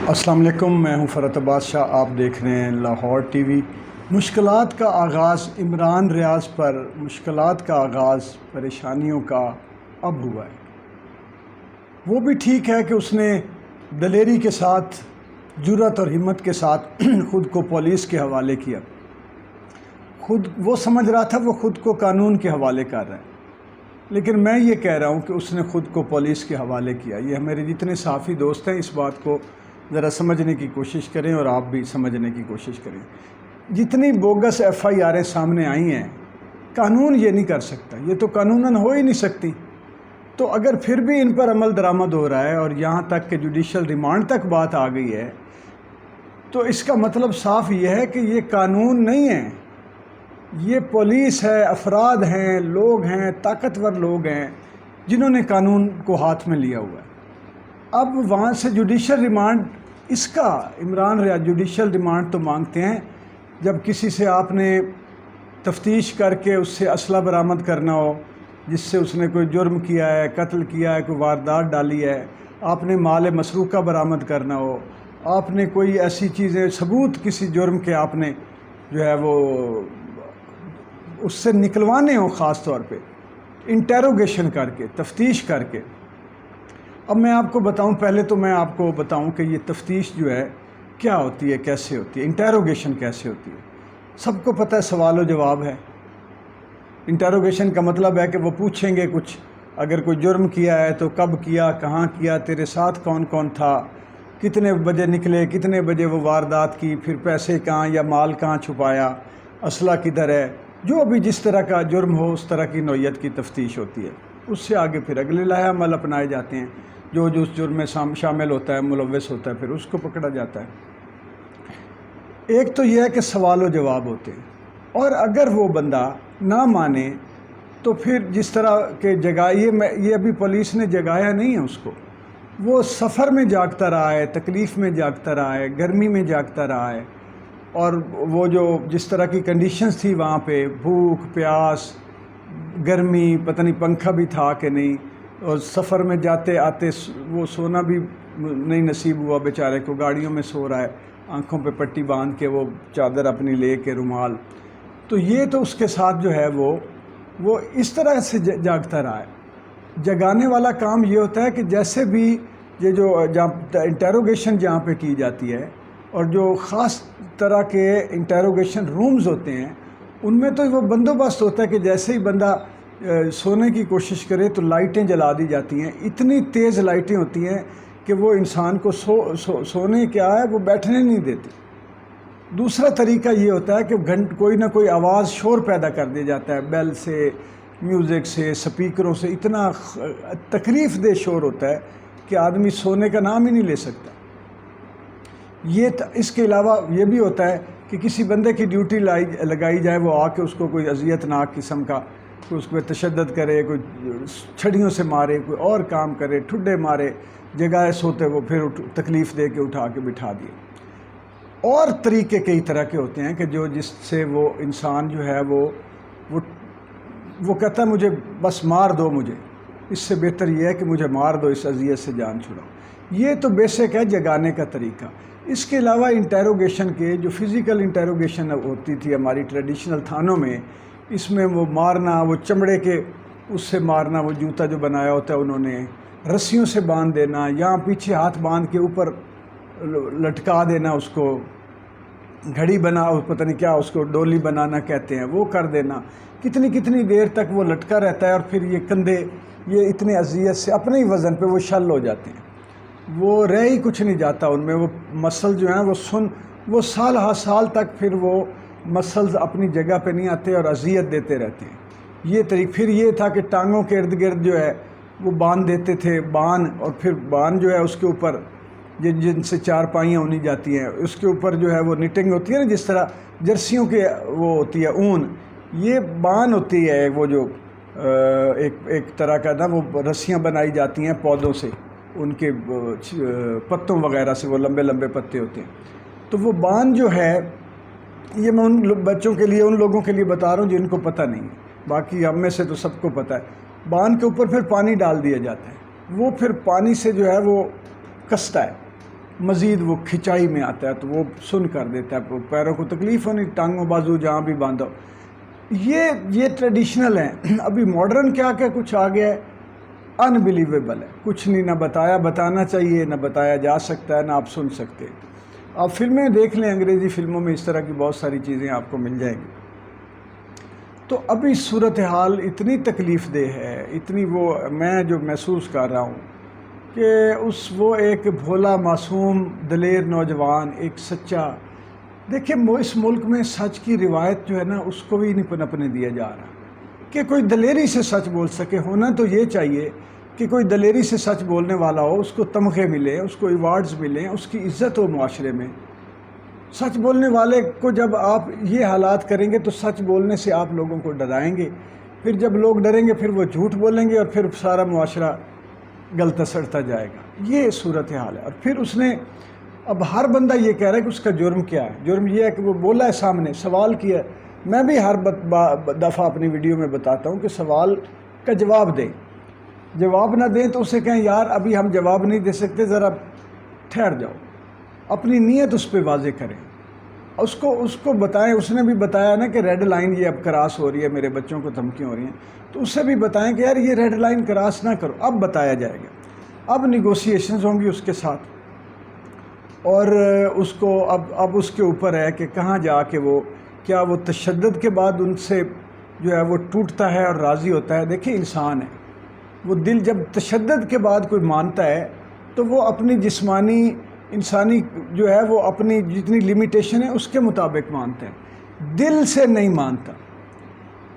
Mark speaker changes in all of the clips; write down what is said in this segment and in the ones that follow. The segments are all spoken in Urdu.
Speaker 1: السلام علیکم، میں ہوں فرحت عباس شاہ، آپ دیکھ رہے ہیں لاہور ٹی وی۔ مشکلات کا آغاز عمران ریاض پر، مشکلات کا آغاز پریشانیوں کا اب ہوا ہے۔ وہ بھی ٹھیک ہے کہ اس نے دلیری کے ساتھ، جرأت اور ہمت کے ساتھ خود کو پولیس کے حوالے کیا۔ وہ سمجھ رہا تھا وہ خود کو قانون کے حوالے کر رہا ہے، لیکن میں یہ کہہ رہا ہوں کہ اس نے خود کو پولیس کے حوالے کیا۔ یہ میرے جتنے صحافی دوست ہیں اس بات کو ذرا سمجھنے کی کوشش کریں اور آپ بھی سمجھنے کی کوشش کریں۔ جتنی بوگس ایف آئی آریں سامنے آئی ہیں، قانون یہ نہیں کر سکتا، یہ تو قانوناً ہو ہی نہیں سکتی۔ تو اگر پھر بھی ان پر عمل درآمد ہو رہا ہے اور یہاں تک کہ جوڈیشل ریمانڈ تک بات آ گئی ہے، تو اس کا مطلب صاف یہ ہے کہ یہ قانون نہیں ہے، یہ پولیس ہے، افراد ہیں، لوگ ہیں، طاقتور لوگ ہیں جنہوں نے قانون کو ہاتھ میں لیا ہوا ہے۔ اب وہاں سے جوڈیشل ریمانڈ، اس کا عمران ریاض جوڈیشل ریمانڈ تو مانگتے ہیں جب کسی سے آپ نے تفتیش کر کے اس سے اسلحہ برآمد کرنا ہو، جس سے اس نے کوئی جرم کیا ہے، قتل کیا ہے، کوئی واردات ڈالی ہے، آپ نے مال مسروقہ برآمد کرنا ہو، آپ نے کوئی ایسی چیزیں، ثبوت کسی جرم کے آپ نے جو ہے وہ اس سے نکلوانے ہوں، خاص طور پہ انٹیروگیشن کر کے، تفتیش کر کے۔ اب میں آپ کو بتاؤں، پہلے تو میں آپ کو بتاؤں کہ یہ تفتیش جو ہے کیا ہوتی ہے، کیسے ہوتی ہے، انٹیروگیشن کیسے ہوتی ہے۔ سب کو پتہ ہے سوال و جواب ہے۔ انٹیروگیشن کا مطلب ہے کہ وہ پوچھیں گے کچھ، اگر کوئی جرم کیا ہے تو کب کیا، کہاں کیا، تیرے ساتھ کون کون تھا، کتنے بجے نکلے، کتنے بجے وہ واردات کی، پھر پیسے کہاں یا مال کہاں چھپایا، اسلحہ کدھر ہے، جو بھی جس طرح کا جرم ہو اس طرح کی نوعیت کی تفتیش ہوتی ہے۔ اس سے آگے پھر اگلے لائحہ عمل اپنائے جاتے ہیں، جو اس جرم میں شامل ہوتا ہے، ملوث ہوتا ہے، پھر اس کو پکڑا جاتا ہے۔ ایک تو یہ ہے کہ سوال و جواب ہوتے ہیں، اور اگر وہ بندہ نہ مانے تو پھر جس طرح کہ یہ ابھی پولیس نے جگایا نہیں ہے اس کو، وہ سفر میں جاگتا رہا ہے، تکلیف میں جاگتا رہا ہے، گرمی میں جاگتا رہا ہے، اور وہ جو جس طرح کی کنڈیشنز تھی وہاں پہ، بھوک پیاس گرمی، پتہ نہیں پنکھا بھی تھا کہ نہیں، اور سفر میں جاتے آتے وہ سونا بھی نہیں نصیب ہوا بیچارے کو، گاڑیوں میں سو رہا ہے، آنکھوں پہ پٹی باندھ کے، وہ چادر اپنی لے کے، رومال۔ تو یہ تو اس کے ساتھ جو ہے وہ اس طرح سے جاگتا رہا ہے۔ جگانے والا کام یہ ہوتا ہے کہ جیسے بھی یہ جو انٹیروگیشن جہاں پہ کی جاتی ہے، اور جو خاص طرح کے انٹیروگیشن رومز ہوتے ہیں، ان میں تو وہ بندوبست ہوتا ہے کہ جیسے ہی بندہ سونے کی کوشش کرے تو لائٹیں جلا دی جاتی ہیں، اتنی تیز لائٹیں ہوتی ہیں کہ وہ انسان کو سونے کیا ہے، وہ بیٹھنے نہیں دیتی۔ دوسرا طریقہ یہ ہوتا ہے کہ کوئی نہ کوئی آواز، شور پیدا کر دیا جاتا ہے، بیل سے، میوزک سے، سپیکروں سے، اتنا تکلیف دہ شور ہوتا ہے کہ آدمی سونے کا نام ہی نہیں لے سکتا۔ اس کے علاوہ یہ بھی ہوتا ہے کہ کسی بندے کی ڈیوٹی لگائی جائے، وہ آ کے اس کو کوئی اذیت ناک قسم کا، کوئی اس پہ تشدد کرے، کوئی چھڑیوں سے مارے، کوئی اور کام کرے، ٹھڈے مارے، جگائے سوتے وہ پھر تکلیف دے کے اٹھا کے بٹھا دیے۔ اور طریقے کئی طرح کے ہوتے ہیں کہ جس سے وہ انسان جو ہے وہ کہتا ہے مجھے بس مار دو، مجھے اس سے بہتر یہ ہے کہ مجھے مار دو، اس اذیت سے جان چھڑاؤ۔ یہ تو بیسک ہے جگانے کا طریقہ۔ اس کے علاوہ انٹیروگیشن کے جو فزیکل انٹیروگیشن ہوتی تھی ہماری ٹریڈیشنل تھانوں میں، اس میں وہ مارنا، وہ چمڑے کے اس سے مارنا، وہ جوتا جو بنایا ہوتا ہے انہوں نے، رسیوں سے باندھ دینا، یا پیچھے ہاتھ باندھ کے اوپر لٹکا دینا، اس کو گھڑی بنا، پتہ نہیں کیا اس کو ڈولی بنانا کہتے ہیں، وہ کر دینا۔ کتنی دیر تک وہ لٹکا رہتا ہے، اور پھر یہ کندھے یہ اتنے اذیت سے اپنے ہی وزن پہ وہ شل ہو جاتے ہیں، وہ رہ ہی کچھ نہیں جاتا ان میں، وہ مسل جو ہیں وہ سال ہر سال تک پھر وہ مسلز اپنی جگہ پہ نہیں آتے اور اذیت دیتے رہتے ہیں۔ یہ پھر یہ تھا کہ ٹانگوں کے ارد گرد جو ہے وہ باندھ دیتے تھے بان، اور پھر بان جو ہے اس کے اوپر جن سے چار پائیاں ہونی جاتی ہیں، اس کے اوپر جو ہے وہ نیٹنگ ہوتی ہے نا، جس طرح جرسیوں کے وہ ہوتی ہے اون، یہ بان ہوتی ہے، وہ جو ایک طرح کا نا، وہ رسیاں بنائی جاتی ہیں پودوں سے، ان کے پتوں وغیرہ سے، وہ لمبے لمبے پتے ہوتے ہیں۔ تو وہ بان جو ہے، یہ میں ان بچوں کے لیے، ان لوگوں کے لیے بتا رہا ہوں جن کو پتہ نہیں ہے، باقی ہم میں سے تو سب کو پتہ ہے۔ بان کے اوپر پھر پانی ڈال دیا جاتا ہے، وہ پھر پانی سے جو ہے وہ کستا ہے، مزید وہ کھچائی میں آتا ہے تو وہ سن کر دیتا ہے، پیروں کو تکلیف ہونی، ٹانگوں بازو جہاں بھی باندھو. یہ ٹریڈیشنل ہیں. ابھی ماڈرن کیا کچھ آ گیا ہے، انبلیویبل ہے. کچھ نہیں، نہ بتانا چاہیے، نہ بتایا جا سکتا ہے، نہ آپ سن سکتے. آپ فلمیں دیکھ لیں، انگریزی فلموں میں اس طرح کی بہت ساری چیزیں آپ کو مل جائیں گی. تو ابھی صورتحال اتنی تکلیف دہ ہے، اتنی وہ میں جو محسوس کر رہا ہوں کہ وہ ایک بھولا معصوم دلیر نوجوان، ایک سچا. دیکھیں اس ملک میں سچ کی روایت جو ہے نا، اس کو بھی نہیں پنپنے دیا جا رہا کہ کوئی دلیری سے سچ بول سکے. ہونا تو یہ چاہیے کہ کوئی دلیری سے سچ بولنے والا ہو، اس کو تمغے ملیں، اس کو ایوارڈز ملیں، اس کی عزت ہو معاشرے میں. سچ بولنے والے کو جب آپ یہ حالات کریں گے تو سچ بولنے سے آپ لوگوں کو ڈرائیں گے. پھر جب لوگ ڈریں گے پھر وہ جھوٹ بولیں گے اور پھر سارا معاشرہ گلتا سڑتا جائے گا. یہ صورتحال ہے. اور پھر اس نے اب ہر بندہ یہ کہہ رہا ہے کہ اس کا جرم کیا ہے. جرم یہ ہے کہ وہ بولا ہے، سامنے سوال کیا ہے. میں بھی ہر دفعہ اپنی ویڈیو میں بتاتا ہوں کہ سوال کا جواب دیں. جواب نہ دیں تو اسے کہیں یار ابھی ہم جواب نہیں دے سکتے، ذرا ٹھہر جاؤ. اپنی نیت اس پہ واضح کریں، اس کو بتائیں. اس نے بھی بتایا نا کہ ریڈ لائن یہ اب کراس ہو رہی ہے، میرے بچوں کو دھمکیاں ہو رہی ہیں. تو اس سے بھی بتائیں کہ یار یہ ریڈ لائن کراس نہ کرو. اب بتایا جائے گا، اب نیگوسیشنز ہوں گی اس کے ساتھ، اور اس کو اب اس کے اوپر ہے کہ کہاں جا کے وہ تشدد کے بعد ان سے جو ہے وہ ٹوٹتا ہے اور راضی ہوتا ہے. دیکھیں انسان ہے، وہ دل جب تشدد کے بعد کوئی مانتا ہے تو وہ اپنی جسمانی انسانی جو ہے وہ اپنی جتنی لمیٹیشن ہے اس کے مطابق مانتا ہے، دل سے نہیں مانتا.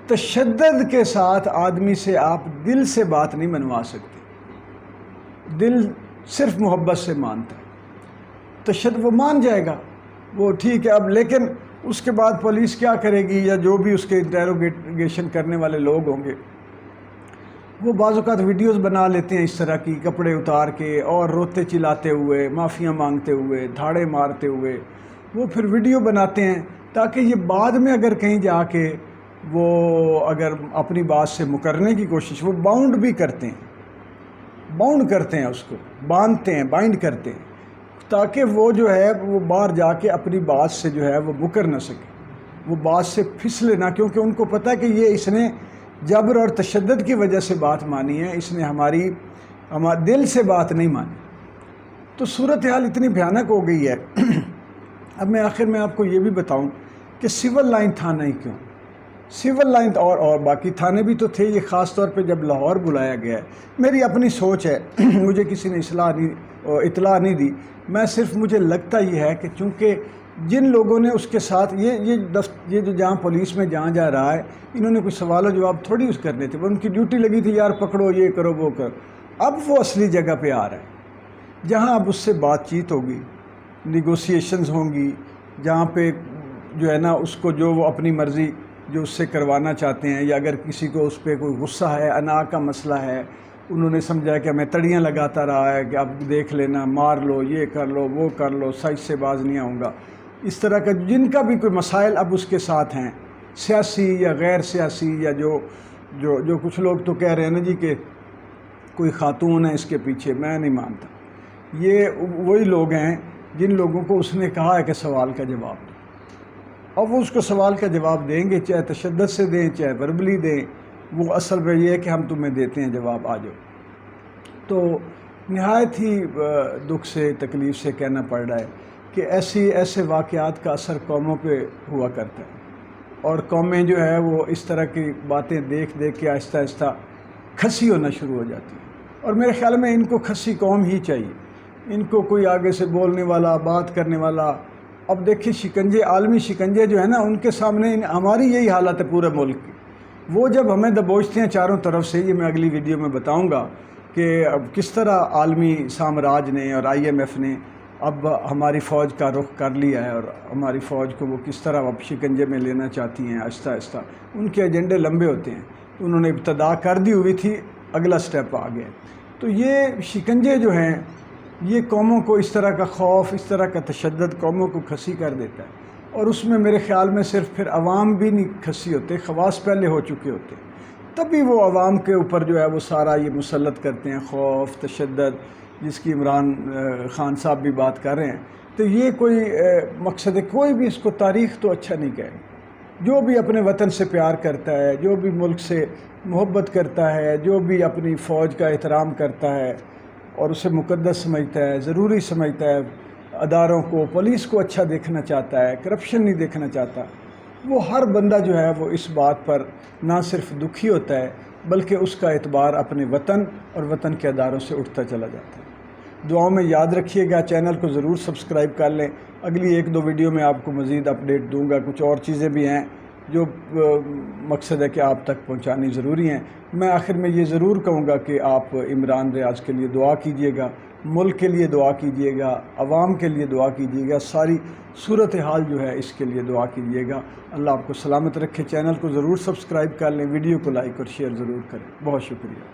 Speaker 1: تشدد کے ساتھ آدمی سے آپ دل سے بات نہیں منوا سکتے. دل صرف محبت سے مانتا ہے. تشدد وہ مان جائے گا، وہ ٹھیک ہے. اب لیکن اس کے بعد پولیس کیا کرے گی، یا جو بھی اس کے انٹیروگیشن کرنے والے لوگ ہوں گے، وہ بعض اوقات ویڈیوز بنا لیتے ہیں اس طرح کی، کپڑے اتار کے اور روتے چلاتے ہوئے، معافیاں مانگتے ہوئے، دھاڑے مارتے ہوئے. وہ پھر ویڈیو بناتے ہیں تاکہ یہ بعد میں اگر کہیں جا کے وہ اگر اپنی بات سے مکرنے کی کوشش، وہ باؤنڈ بھی کرتے ہیں، اس کو باندھتے ہیں، بائنڈ کرتے ہیں، تاکہ وہ جو ہے وہ باہر جا کے اپنی بات سے جو ہے وہ مکر نہ سکے، وہ بات سے پھسلے نہ. کیونکہ ان کو پتہ ہے کہ اس نے جبر اور تشدد کی وجہ سے بات مانی ہے، اس نے ہمارے دل سے بات نہیں مانی. تو صورتحال اتنی بھیانک ہو گئی ہے. اب میں آخر میں آپ کو یہ بھی بتاؤں کہ سول لائن تھانہ ہی کیوں، سول لائن اور باقی تھانے بھی تو تھے. یہ خاص طور پہ جب لاہور بلایا گیا ہے، میری اپنی سوچ ہے، مجھے کسی نے اطلاع نہیں دی. مجھے لگتا یہ ہے کہ چونکہ جن لوگوں نے اس کے ساتھ یہ جو جہاں پولیس میں جہاں جا رہا ہے، انہوں نے کوئی سوال و جواب تھوڑی اس کرنے تھے. وہ ان کی ڈیوٹی لگی تھی، یار پکڑو، یہ کرو، وہ کرو. اب وہ اصلی جگہ پہ آ رہا ہے جہاں اب اس سے بات چیت ہوگی، نیگوسیشنز ہوں گی، جہاں پہ جو ہے نا اس کو جو وہ اپنی مرضی جو اس سے کروانا چاہتے ہیں، یا اگر کسی کو اس پہ کوئی غصہ ہے، انا کا مسئلہ ہے، انہوں نے سمجھا کہ ہمیں تڑیاں لگاتا رہا ہے کہ اب دیکھ لینا، مار لو، یہ کر لو، وہ کر لو، سچ سے باز نہیں آؤں گا. اس طرح کا جن کا بھی کوئی مسائل اب اس کے ساتھ ہیں، سیاسی یا غیر سیاسی، یا جو کچھ لوگ تو کہہ رہے ہیں نا جی کہ کوئی خاتون ہے اس کے پیچھے، میں نہیں مانتا. یہ وہی لوگ ہیں جن لوگوں کو اس نے کہا ہے کہ سوال کا جواب دو. اب وہ اس کو سوال کا جواب دیں گے، چاہے تشدد سے دیں، چاہے وربلی دیں. وہ اصل میں یہ ہے کہ ہم تمہیں دیتے ہیں جواب، آ جاؤ. تو نہایت ہی دکھ سے، تکلیف سے کہنا پڑ رہا ہے کہ ایسے واقعات کا اثر قوموں پہ ہوا کرتا ہے، اور قومیں جو ہے وہ اس طرح کی باتیں دیکھ کے آہستہ آہستہ کھسی ہونا شروع ہو جاتی ہیں. اور میرے خیال میں ان کو کھسی قوم ہی چاہیے، ان کو کوئی آگے سے بولنے والا، بات کرنے والا. اب دیکھیں شکنجے، عالمی شکنجے جو ہے نا، ان کے سامنے ہماری یہی حالت ہے پورے ملک کی. وہ جب ہمیں دبوچتے ہیں چاروں طرف سے، یہ میں اگلی ویڈیو میں بتاؤں گا کہ اب کس طرح عالمی سامراج نے اور IMF نے اب ہماری فوج کا رخ کر لیا ہے، اور ہماری فوج کو وہ کس طرح اب شکنجے میں لینا چاہتی ہیں آہستہ آہستہ. ان کے ایجنڈے لمبے ہوتے ہیں، انہوں نے ابتدا کر دی ہوئی تھی، اگلا سٹیپ آ گیا. تو یہ شکنجے جو ہیں یہ قوموں کو اس طرح کا خوف، اس طرح کا تشدد قوموں کو کھسی کر دیتا ہے. اور اس میں میرے خیال میں صرف پھر عوام بھی نہیں کھسی ہوتے، خواص پہلے ہو چکے ہوتے ہیں، تبھی وہ عوام کے اوپر جو ہے وہ سارا یہ مسلط کرتے ہیں، خوف، تشدد. جس کی عمران خان صاحب بھی بات کر رہے ہیں، تو یہ کوئی مقصد ہے، کوئی بھی اس کو تاریخ تو اچھا نہیں کہے گا۔ جو بھی اپنے وطن سے پیار کرتا ہے، جو بھی ملک سے محبت کرتا ہے، جو بھی اپنی فوج کا احترام کرتا ہے اور اسے مقدس سمجھتا ہے، ضروری سمجھتا ہے، اداروں کو، پولیس کو اچھا دیکھنا چاہتا ہے، کرپشن نہیں دیکھنا چاہتا، وہ ہر بندہ جو ہے وہ اس بات پر نہ صرف دکھی ہوتا ہے بلکہ اس کا اعتبار اپنے وطن اور وطن کے اداروں سے اٹھتا چلا جاتا ہے۔ دعاؤں میں یاد رکھیے گا، چینل کو ضرور سبسکرائب کر لیں۔ اگلی 1-2 ویڈیو میں آپ کو مزید اپڈیٹ دوں گا، کچھ اور چیزیں بھی ہیں جو مقصد ہے کہ آپ تک پہنچانی ضروری ہیں۔ میں آخر میں یہ ضرور کہوں گا کہ آپ عمران ریاض کے لیے دعا کیجیے گا، ملک کے لیے دعا کیجیے گا، عوام کے لیے دعا کیجیے گا، ساری صورتحال جو ہے اس کے لیے دعا کیجیے گا۔ اللہ آپ کو سلامت رکھے۔ چینل کو ضرور سبسکرائب کر لیں، ویڈیو کو لائک اور شیئر ضرور کریں۔ بہت شکریہ۔